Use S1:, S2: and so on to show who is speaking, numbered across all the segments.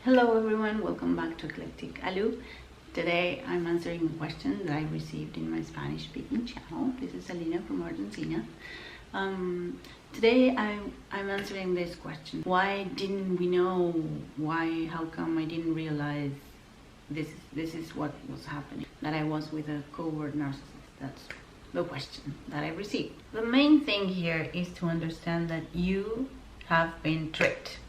S1: Hello everyone, welcome back to Eclectic. Alu. Today I'm answering a question that I received in my Spanish speaking channel. This is Alina from Argentina. Today I'm answering this question. Why didn't we know? How come I didn't realize this is what was happening? That I was with a covert narcissist. That's the question that I received. The main thing here is to understand that you have been tricked.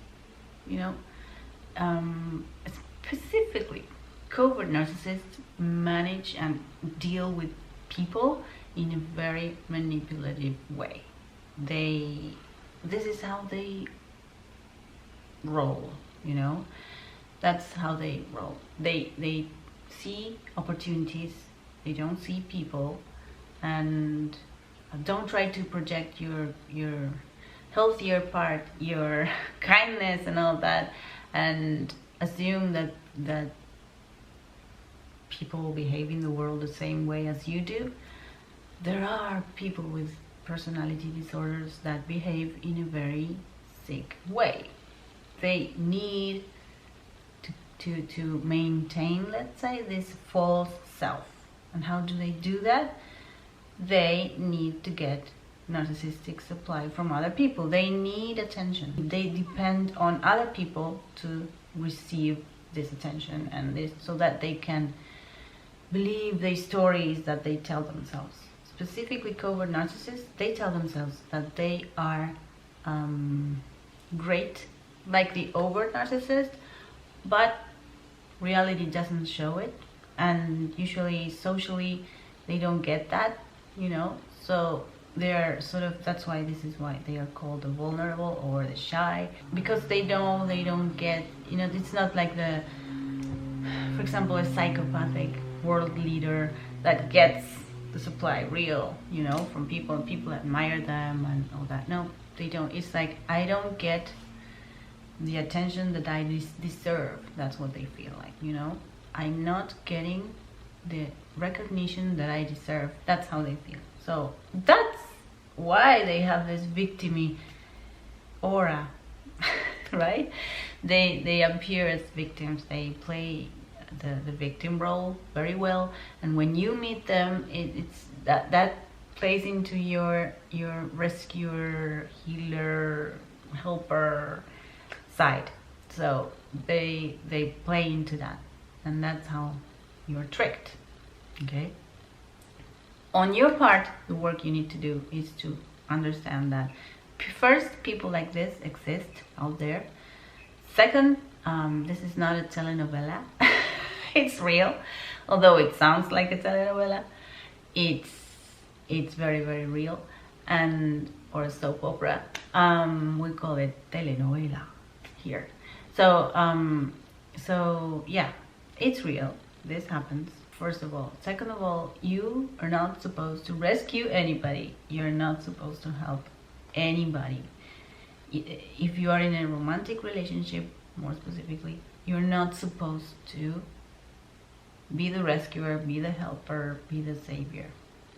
S1: Specifically, covert narcissists manage and deal with people in a very manipulative way. This is how they roll, that's how they roll. They see opportunities, they don't see people, and don't try to project your healthier part, your kindness and all that, and assume that people behave in the world the same way as you do. There are people with personality disorders that behave in a very sick way. They need to maintain, let's say, this false self. And how do they do that? They need to get narcissistic supply from other people. They need attention. They depend on other people to receive this attention and this, so that they can believe the stories that they tell themselves. Specifically, covert narcissists, they tell themselves that they are great, like the overt narcissist, but reality doesn't show it, and usually socially they don't get that, so they're sort of, that's why they are called the vulnerable or the shy, because they don't get, it's not like for example, a psychopathic world leader that gets the supply real, from people, and people admire them and all that. No, they don't. It's like, I don't get the attention that I deserve. That's what they feel like, I'm not getting the recognition that I deserve. That's how they feel. So that's why they have this victim-y aura, right? They appear as victims. They play the victim role very well, and when you meet them, it's that plays into your rescuer, healer, helper side. So they play into that, and that's how you're tricked. Okay, on your part, the work you need to do is to understand that first, people like this exist out there. Second, this is not a telenovela. It's real, although it sounds like a telenovela. It's very, very real, or a soap opera. We call it telenovela here. So yeah, it's real. This happens, first of all. Second of all, you are not supposed to rescue anybody. You're not supposed to help anybody. If you are in a romantic relationship, more specifically, you're not supposed to be the rescuer, be the helper, be the savior.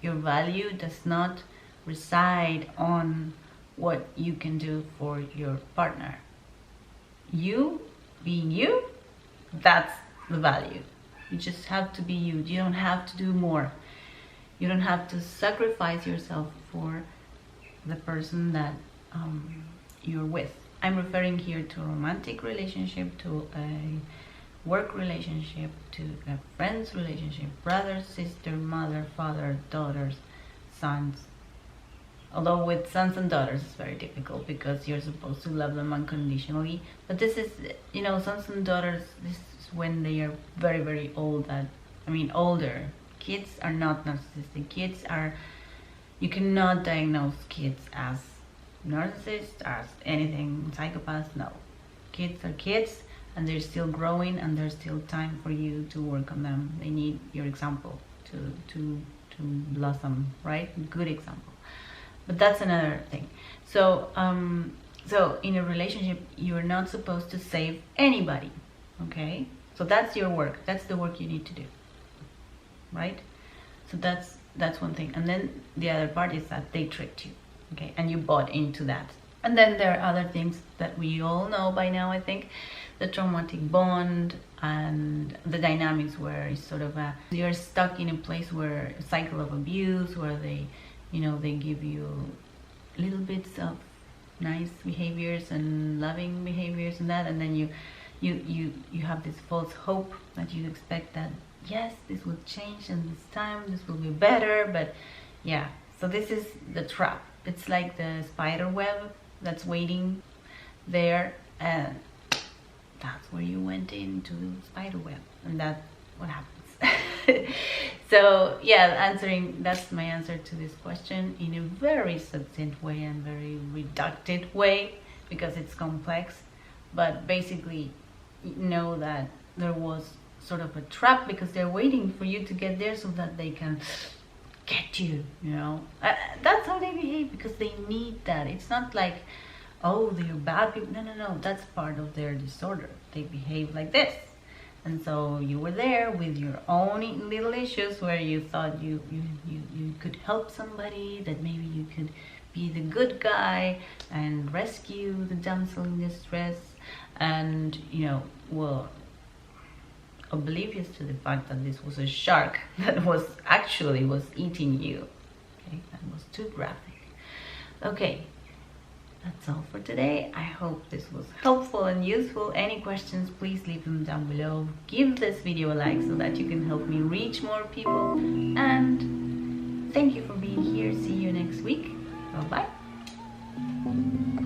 S1: Your value does not reside on what you can do for your partner. You being you, that's the value. You just have to be you. You don't have to do more. You don't have to sacrifice yourself for the person that you're with. I'm referring here to a romantic relationship, to a work relationship, to a friend's relationship, brother, sister, mother, father, daughters, sons. Although with sons and daughters it's very difficult, because you're supposed to love them unconditionally. But this is, sons and daughters, this is when they are very, very old. Older. Kids are not narcissistic. You cannot diagnose kids as narcissists, as anything, psychopaths. No. Kids are kids, and they're still growing, and there's still time for you to work on them. They need your example to blossom, right? Good example. But that's another thing. So in a relationship, you're not supposed to save anybody, okay? So that's your work. That's the work you need to do, right? So that's one thing. And then the other part is that they tricked you, okay? And you bought into that. And then there are other things that we all know by now, I think, the traumatic bond, and the dynamics where it's sort of you're stuck in a place where a cycle of abuse, where they, you know, they give you little bits of nice behaviors and loving behaviors and that, and then you have this false hope that you expect that yes, this will change and this time this will be better. But yeah, so this is the trap. It's like the spider web that's waiting there, and that's where you went into the spider web, and that's what happens. So yeah, that's my answer to this question in a very succinct way and very reductive way, because it's complex. But basically, know that there was sort of a trap, because they're waiting for you to get there so that they can get you, you know. That's how they behave, because they need that. It's not like, oh, they're bad people. No, that's part of their disorder. They behave like this. And so you were there with your own little issues where you thought you could help somebody, that maybe you could be the good guy and rescue the damsel in distress, and, you know, well, oblivious to the fact that this was a shark that was eating you. Okay, that was too graphic. Okay, that's all for today. I hope this was helpful and useful. Any questions, please leave them down below. Give this video a like so that you can help me reach more people. And thank you for being here. See you next week. Bye bye.